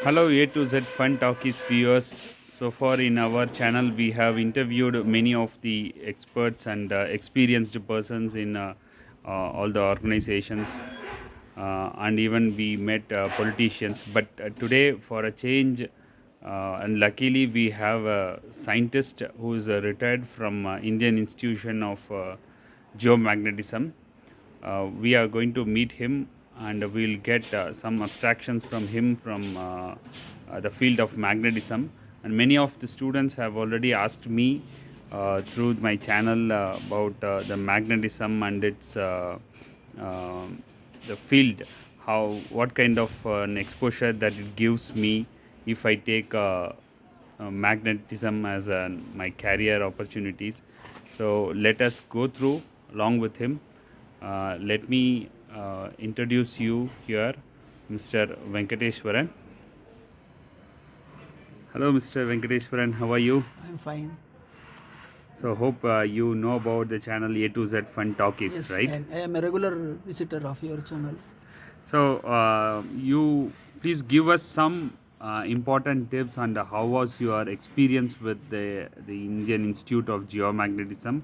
Hello A to Z Fun Talkies viewers. So far in our channel, we have interviewed many of the experts and experienced persons in all the organizations, and even we met politicians. But today, for a change, and luckily, we have a scientist who is retired from Indian Institute of GeoMagnetism. We are going to meet him and we'll get some abstractions from him from the field of magnetism. And many of the students have already asked me through my channel about the magnetism and its uh, the field, how what kind of an exposure that it gives me if I take magnetism as my career opportunities. So let us go through along with him. Let me introduce you here, Mr. Venkateswaran. Hello, Mr. Venkateswaran. How are you? I'm fine. So hope you know about the channel A to Z Fun Talkies, Yes, right? and I am a regular visitor of your channel. So you please give us some important tips on how was your experience with the Indian Institute of Geomagnetism,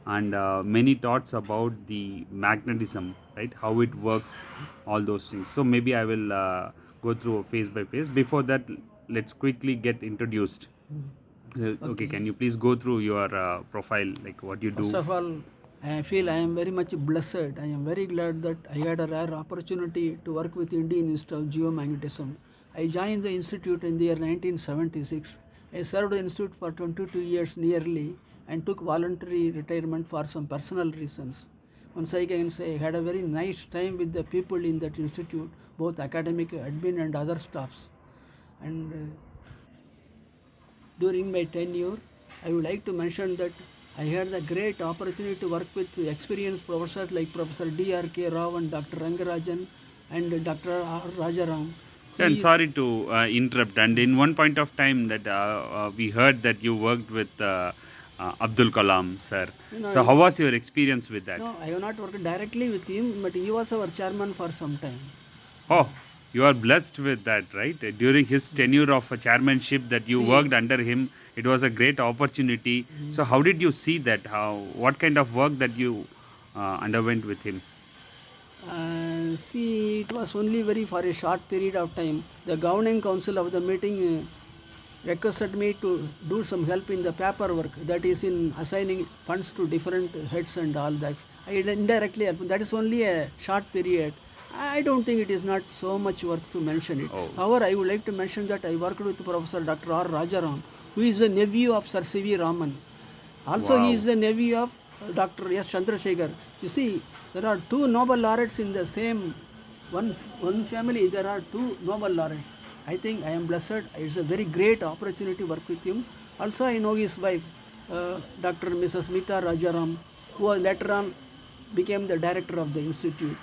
and many thoughts about the magnetism, right? How it works, all those things. So maybe I will go through phase by phase. Before that, let's quickly get introduced. Okay, Okay. can you please go through your profile, like what you First do? of all, I feel I am very much blessed. I am very glad that I had a rare opportunity to work with Indian Institute of Geomagnetism. I joined the institute in the year 1976. I served the institute for 22 years nearly and took voluntary retirement for some personal reasons. Once I can say I had a very nice time with the people in that institute, both academic, admin and other staffs. And during my tenure, I would like to mention that I had the great opportunity to work with experienced professors like Professor D.R.K. Rao and Dr. Rangarajan and Dr. R. Rajaram, who And is, sorry to interrupt. And in one point of time, that we heard that you worked with Abdul Kalam, sir. you know, So how was your experience with that? no, I have not worked directly with him, but he was our chairman for some time. Oh, you are blessed with that, right? During his tenure of chairmanship, that you See, worked under him, it was a great opportunity. So how did you see that? How what kind of work that you underwent with him? see, it was only very for a short period of time. The governing council of the meeting requested me to do some help in the paperwork, that is in assigning funds to different heads and all that. I indirectly helped. That is only a short period. I don't think it is not so much worth to mention it. Oh, However, I would like to mention that I worked with Professor Dr. R. Rajaram, who is the nephew of Sir C.V. Raman. Also, he is wow. the nephew of Dr. S. Chandrasekhar. You see, there are two Nobel laureates in the same one family. There are two Nobel laureates. I think I am blessed. It's a very great opportunity to work with him. Also, I know his wife, Dr. Mrs. Mita Rajaram, who later on became the director of the institute.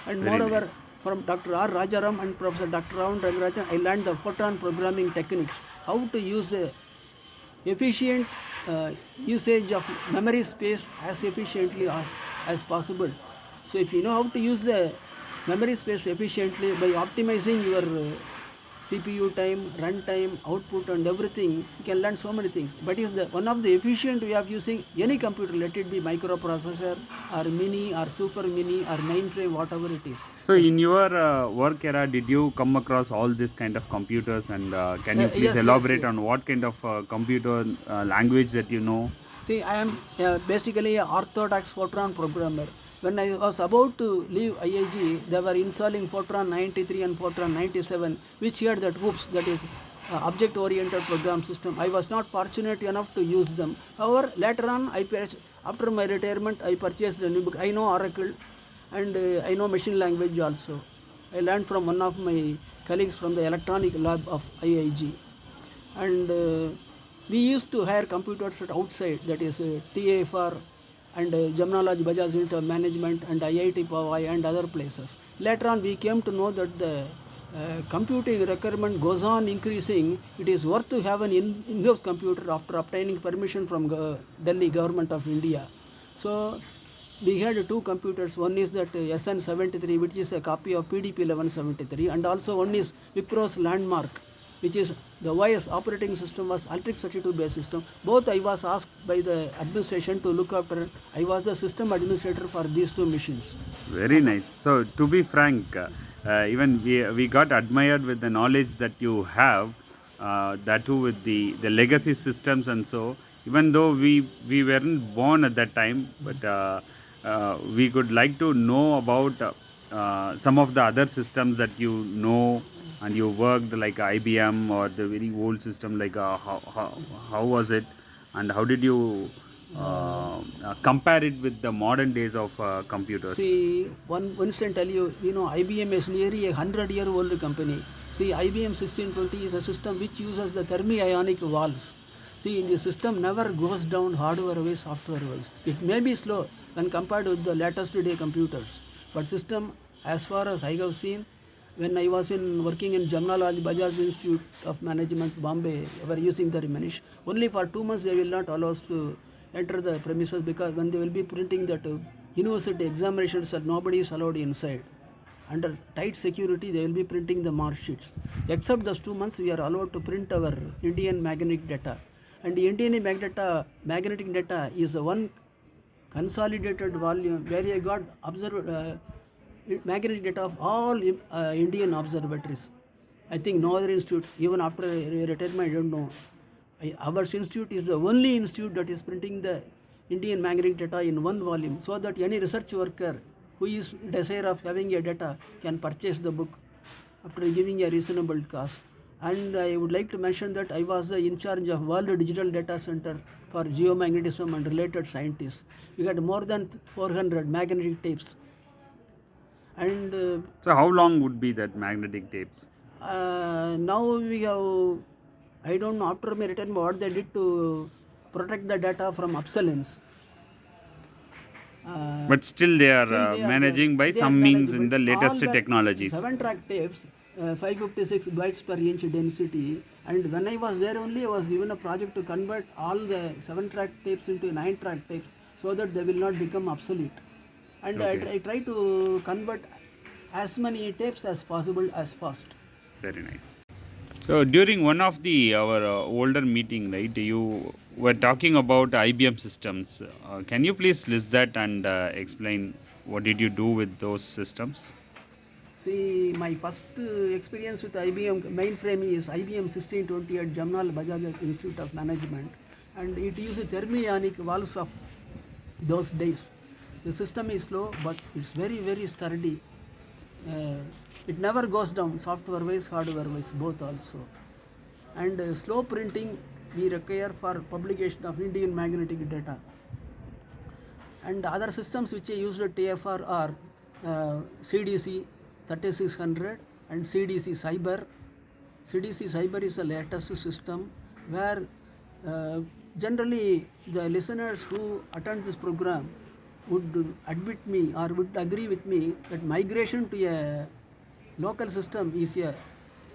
And Very moreover, nice. from Dr. R. Rajaram and Professor Dr. Raman Rangarajan, I learned the photon programming techniques, how to use efficient usage of memory space as efficiently as possible. So if you know how to use the memory space efficiently by optimizing your CPU time, run time, output and everything, you can learn so many things. But is the one of the efficient way of using any computer, let it be microprocessor or mini or super mini or mainframe, whatever it is. So, Yes, in your work era, did you come across all this kind of computers? And can you please yes, yes, elaborate yes. on what kind of computer language that you know? See, I am basically an orthodox Fortran programmer. When I was about to leave IIG, they were installing Fortran 93 and Fortran 97, which had that OOPS, that is object-oriented program system. I was not fortunate enough to use them. However, later on, after my retirement, I purchased a new book. I know Oracle and I know machine language also. I learned from one of my colleagues from the electronic lab of IIG. And we used to hire computers at outside, that is TAFR and Jamnalaj Bajaj Unit of Management and IIT Powai and other places. Later on, we came to know that the computing requirement goes on increasing. It is worth to have an in-house computer after obtaining permission from Delhi government of India. So we had two computers. One is that SN73, which is a copy of PDP 1173, and also one is Wipro's Landmark. which is the OS operating system was Ultrix 32 based system. Both I was asked by the administration to look after. I was the system administrator for these two machines. Very nice. So, to be frank, even we got admired with the knowledge that you have, that too with the legacy systems and so. Even though we weren't born at that time, but we could like to know about some of the other systems that you know and you worked like IBM or the very old system like how was it and how did you compare it with the modern days of computers? See, one instant tell you, IBM is nearly a 100-year-old company. See, IBM 1620 is a system which uses the thermionic valves. See, the system never goes down hardware-wise, software-wise. It may be slow when compared with the latest day computers. But system, as far as I have seen, when I was working in Jamnalal Bajaj Institute of Management, Bombay, we were using the Remanish. Only for 2 months they will not allow us to enter the premises because when they will be printing that university examinations that nobody is allowed inside. Under tight security, they will be printing the mark sheets. Except those 2 months, we are allowed to print our Indian magnetic data. And the Indian magnetic data is one consolidated volume where I got magnetic data of all Indian observatories. I think no other institute, even after retirement, I don't know. Our institute is the only institute that is printing the Indian magnetic data in one volume, so that any research worker who is desire of having a data can purchase the book after giving a reasonable cost. And I would like to mention that I was the in charge of World Digital Data Center for geomagnetism and related scientists. We had more than 400 magnetic tapes. And So, how long would be that magnetic tapes? now we have, I don't know after my retirement what they did to protect the data from obsolescence. But still, they are Still they are managing by they are some means in manageable. the latest All the technologies. 7-track tapes, 556 bytes per inch density. And when I was there only, I was given a project to convert all the 7-track tapes into 9-track tapes so that they will not become obsolete. And Okay. I try to convert as many tapes as possible as fast. Very nice. So during one of the our older meeting, right, you were talking about IBM systems. Can you please list that and explain what did you do with those systems? See, my first experience with IBM mainframe is IBM 1620 at Jamnal Bajaj Institute of Management, and it used thermionic valves of those days. The system is slow, but it's very, very sturdy. It never goes down, software-wise, hardware-wise, both also. And slow printing we require for publication of Indian magnetic data. And other systems which I used at TFR are CDC 3600 and CDC Cyber. CDC Cyber is the latest system where generally the listeners who attend this program would admit me or would agree with me that migration to a local system is a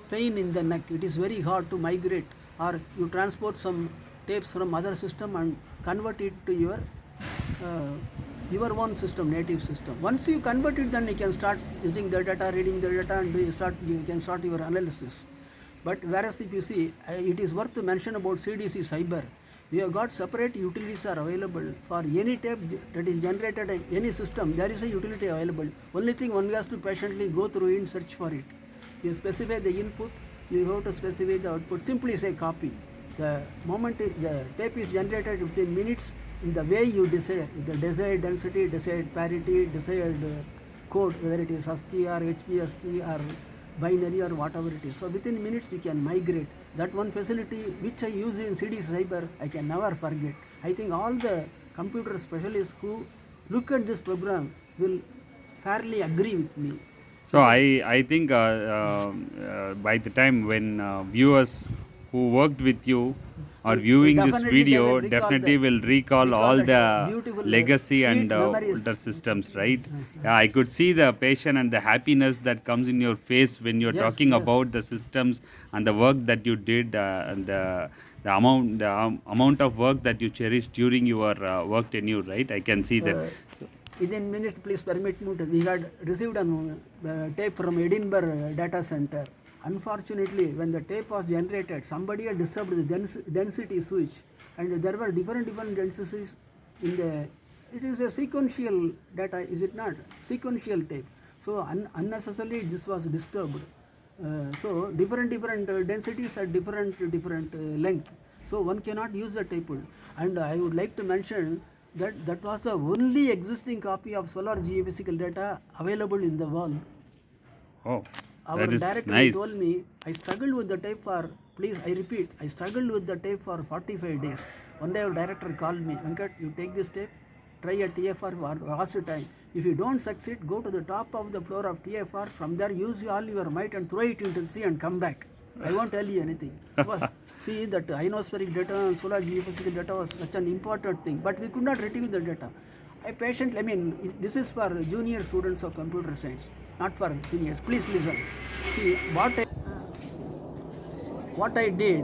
pain in the neck. It is very hard to migrate, or you transport some tapes from other system and convert it to your own system, native system. Once you convert it, then you can start using the data, reading the data, and you can start your analysis. But whereas if you see, it is worth to mention about CDC Cyber. We have got separate utilities are available for any tape that is generated in any system. There is a utility available. Only thing one has to patiently go through it and search for it. You specify the input, you have to specify the output. Simply say copy. The moment the tape is generated within minutes, in the way you desire, the desired density, desired parity, desired code, whether it is ASCII or HPSCII or binary or whatever it is. So within minutes you can migrate. That one facility which I use in CD Cyber, I can never forget. I think all the computer specialists who look at this program will fairly agree with me. So I think by the time when viewers who worked with you are viewing this Definitely they will video, recall definitely will recall all the beautiful legacy sweet and memories. older systems, right? Yeah, I could see the passion and the happiness that comes in your face when you're Yes, talking yes. about the systems and the work that you did and the amount of work that you cherished during your work tenure, right? I can see that. So, Within minutes, please permit me to, we had received a tape from Edinburgh data center. Unfortunately, when the tape was generated, somebody had disturbed the density switch, and there were different densities in the. It is a sequential data, is it not? Sequential tape. So unnecessarily this was disturbed. So different densities at different length. So one cannot use the table. And I would like to mention that that was the only existing copy of solar geophysical data available in the world. Oh, Our that is director nice. told me, I struggled with the tape for, please, I repeat, I struggled with the tape for 45 days. One day our director called me, Venkat, you take this tape, try a TFR for last time. If you don't succeed, go to the top of the floor of TFR, from there use all your might and throw it into the sea and come back. I won't tell you anything. Because see that ionospheric data and solar geophysical data was such an important thing, but we could not retrieve the data. I mean, this is for junior students of computer science, not for seniors. Please listen. See, what I did,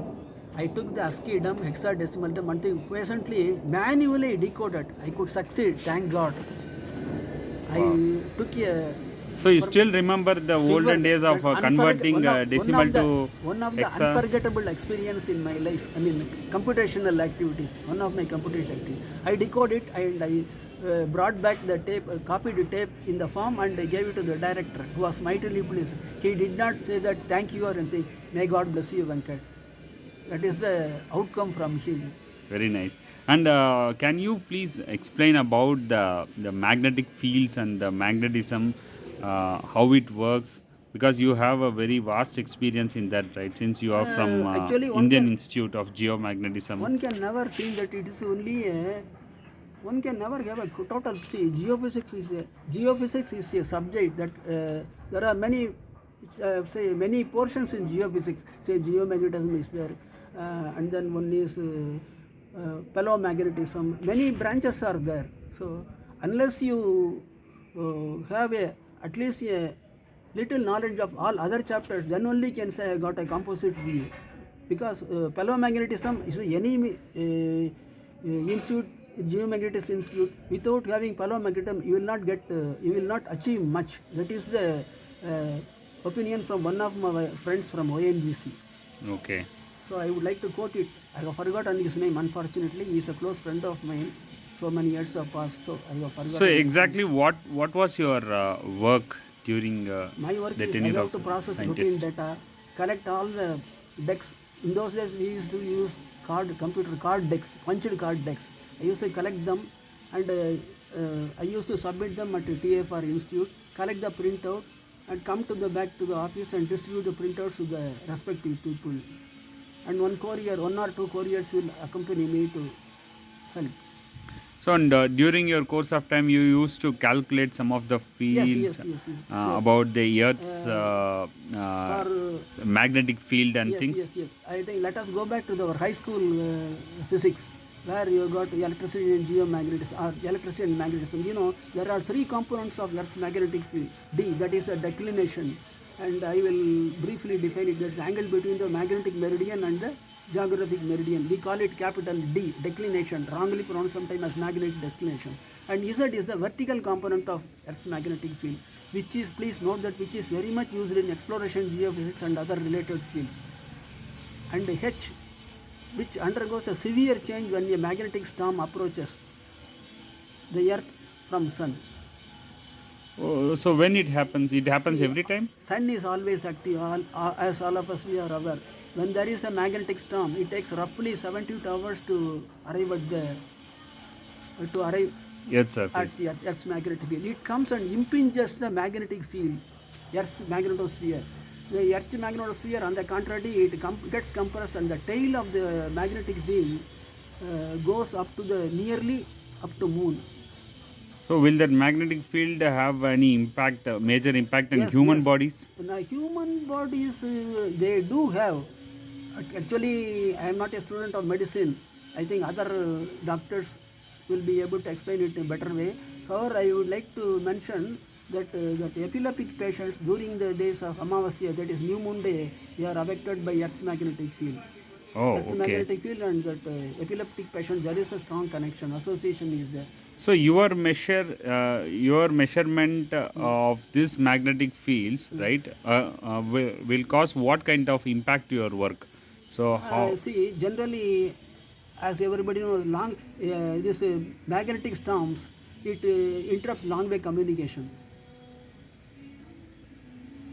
I took the ASCII dumb, hexadecimal dumb, and patiently, manually decoded. I could succeed, thank God. Wow. I took a. So you still remember the olden days of converting decimal to one of the hexa? unforgettable experience in my life. I mean, computational activities. One of my computation activities. I decoded it and I brought back the tape, copied the tape in the form, and I gave it to the director, who was mightily pleased. He did not say that thank you or anything. May God bless you, Venkat. That is the outcome from him. Very nice. And can you please explain about the magnetic fields and the magnetism, how it works? Because you have a very vast experience in that, right? Since you are from Actually, Indian Institute of GeoMagnetism. one can never think that it is only a. One can never have a total. See, geophysics is a subject that there are many, say many portions in geophysics. Say geomagnetism is there, and then one is palomagnetism. Many branches are there. So unless you have a at least a little knowledge of all other chapters, then only can say I got a composite view. Because palomagnetism is any institute, geomagnetism institute, without having palomagnetism, you will not get, you will not achieve much. That is the opinion from one of my friends from ONGC. Okay. So I would like to quote it. I have forgotten his name, unfortunately. He is a close friend of mine. So many years have passed, so I have forgotten. So exactly what was your work during my work the is I tenure have of to process scientist? routine data, collect all the decks. In those days, we used to use computer card decks, punched card decks. I used to collect them, and I used to submit them at the TFR Institute, collect the printout, and come to the back to the office and distribute the printouts to the respective people. And one or two couriers will accompany me to help. So, and during your course of time, you used to calculate some of the fields Yes. about the Earth's For magnetic field and things. Yes. I think let us go back to our high school physics, where you got electricity and geomagnetism, or electricity and magnetism. You know, there are three components of Earth's magnetic field. D, that is a declination, and I will briefly define it. That's angle between the magnetic meridian and the geographic meridian. We call it capital D, declination, wrongly pronounced sometimes as magnetic declination. And Z is the vertical component of Earth's magnetic field, which is, please note that, which is very much used in exploration, geophysics and other related fields. And H, which undergoes a severe change when a magnetic storm approaches the Earth from Sun. Oh, so when it happens See, every time? Sun is always active, as all of us we are aware. When there is a magnetic storm, it takes roughly 72 hours to arrive at the Earth's surface. at Earth's magnetic field. It comes and impinges the magnetic field, Earth's magnetosphere. The Earth's magnetosphere, on the contrary, it gets compressed, and the tail of the magnetic field goes up to the nearly up to Moon. So will that magnetic field have any impact, major impact on Yes, human bodies? Now, human bodies, they do have. Actually, I am not a student of medicine. I think other doctors will be able to explain it in a better way. However, I would like to mention that that epileptic patients during the days of Amavasya, that is new moon day, they are affected by Earth's magnetic field. Oh, Earth's okay. magnetic field and that epileptic patient, there is a strong connection, association is there. So your measurement of this magnetic fields, right, will cause what kind of impact to your work? So how? See, generally, as everybody knows, this magnetic storms, it interrupts long-way communication.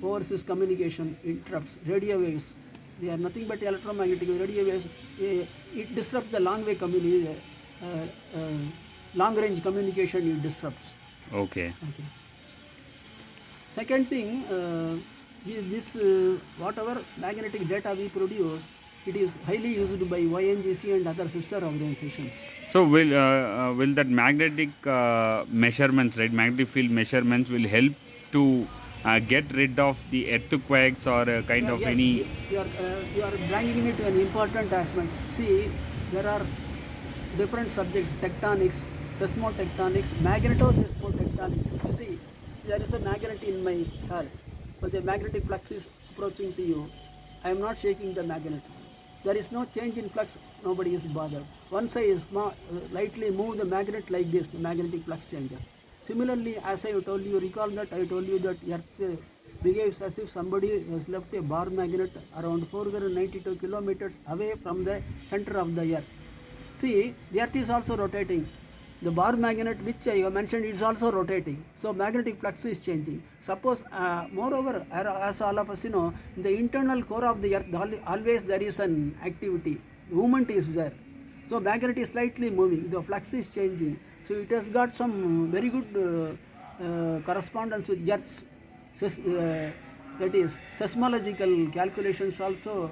Overseas communication interrupts radio waves. They are nothing but electromagnetic radio waves. It disrupts the long range communication. It disrupts. Okay. Okay. Second thing, this whatever magnetic data we produce, it is highly used by YNGC and other sister organizations. So will that magnetic measurements, right? Magnetic field measurements will help to get rid of the earthquakes or kind Yeah, of yes, any. you are bringing me to an important aspect. See, there are different subjects: tectonics, seismotectonics, magnetoseismotectonics. You see, there is a magnet in my heart, but the magnetic flux is approaching to you. I am not shaking the magnet. There is no change in flux. Nobody is bothered. Once I lightly move the magnet like this, the magnetic flux changes. Similarly, as I told you, recall that I told you that Earth behaves as if somebody has left a bar magnet around 492 kilometers away from the center of the Earth. See, the Earth is also rotating. The bar magnet which I have mentioned is also rotating. So magnetic flux is changing. Suppose, moreover, as all of us know, in the internal core of the Earth, always there is an activity. Movement is there. So magnet is slightly moving. The flux is changing. So it has got some very good correspondence with Earth's that is seismological calculations also.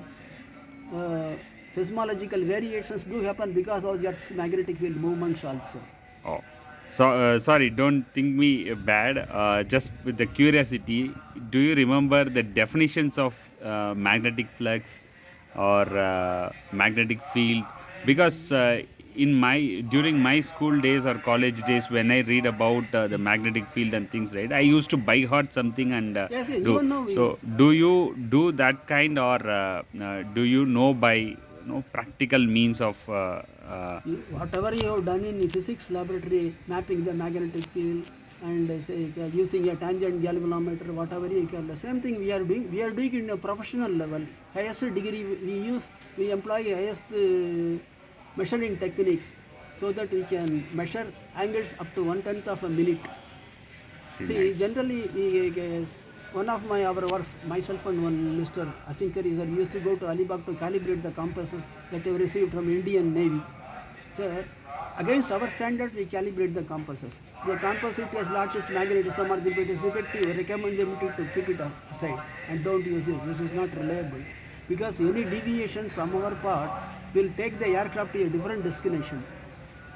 Uh, Seismological variations do happen because of Earth's magnetic field movements also. Oh, so sorry, don't think me bad. Just with the curiosity, do you remember the definitions of magnetic flux or magnetic field? Because in my during my school days or college days, when I read about the magnetic field and things, right, I used to by heart something and Yes, yes, do. even now So, do you do that kind, or do you know by practical means of? whatever you have done in physics laboratory, mapping the magnetic field and say using a tangent galvanometer, whatever you can, the same thing we are doing. We are doing it in a professional level. Highest degree we employ highest measuring techniques so that we can measure angles up to 1/10 of a minute. Very See, nice. generally, one of our works, myself and one Mr. Asinkari, sir, we used to go to Alibag to calibrate the compasses that we received from Indian Navy. So, against our standards, we calibrate the compasses. The compass it has largest magnetism or if it is effective, recommend them to keep it aside and don't use this. This is not reliable because any deviation from our part will take the aircraft to a different destination.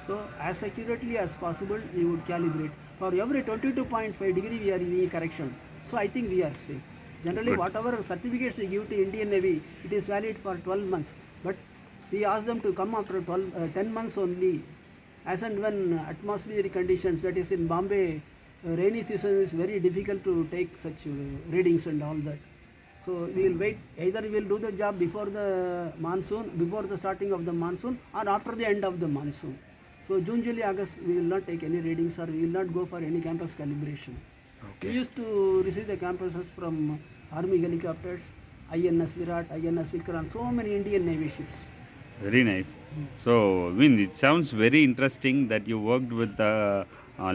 So as accurately as possible, we would calibrate. For every 22.5 degree, we are in a correction. So I think we are safe. Generally, Good. whatever certificates we give to Indian Navy, it is valid for 12 months. But we ask them to come after 10 months only. As and when atmospheric conditions, that is in Bombay, rainy season is very difficult to take such readings and all that. So we will wait. Either we will do the job before the monsoon, before the starting of the monsoon, or after the end of the monsoon. So June, July, August, we will not take any readings or we will not go for any campus calibration. We Okay. used to receive the campuses from Army helicopters, INS Virat, INS Vikrant, so many Indian Navy ships. Very nice. So, I mean, it sounds very interesting that you worked with a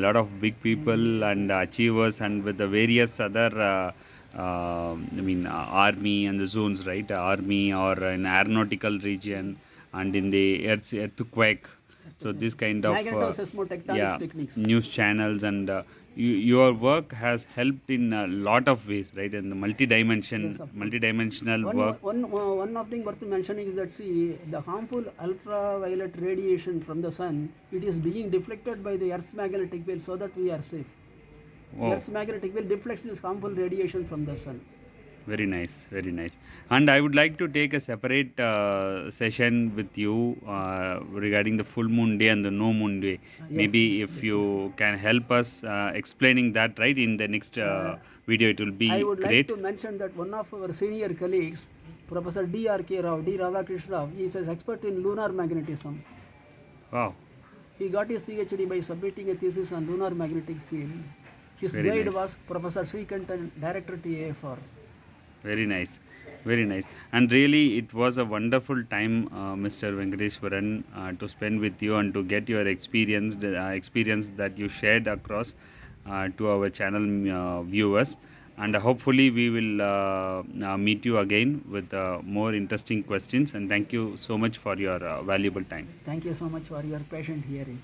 lot of big people and achievers and with the various other, army and the zones, right? Army or in aeronautical region and in the earthquake. So, this kind of, Magnetoseismotectonics yeah, techniques. news channels and your work has helped in a lot of ways, right? And the Yes, of course. multidimensional work. One of thing worth mentioning is that see the harmful ultraviolet radiation from the sun, it is being deflected by the Earth's magnetic field so that we are safe. Oh. Earth's magnetic field deflects this harmful radiation from the sun. Very nice, very nice. And I would like to take a separate session with you regarding the full moon day and the no moon day. Yes, Maybe if yes, yes. you can help us explaining that right in the next video, it will I be would like great. to mention that one of our senior colleagues, Professor D. R. K. Rao, D. Radhakrishna Rao, he is an expert in lunar magnetism. Wow. He got his PhD by submitting a thesis on lunar magnetic field. His Very guide nice. was Professor Srikantan, Director TAFR. Very nice, very nice. And really, it was a wonderful time, Mr. Venkateswaran, to spend with you and to get your experience that you shared across to our channel viewers. And hopefully, we will meet you again with more interesting questions. And thank you so much for your valuable time. Thank you so much for your patient hearing.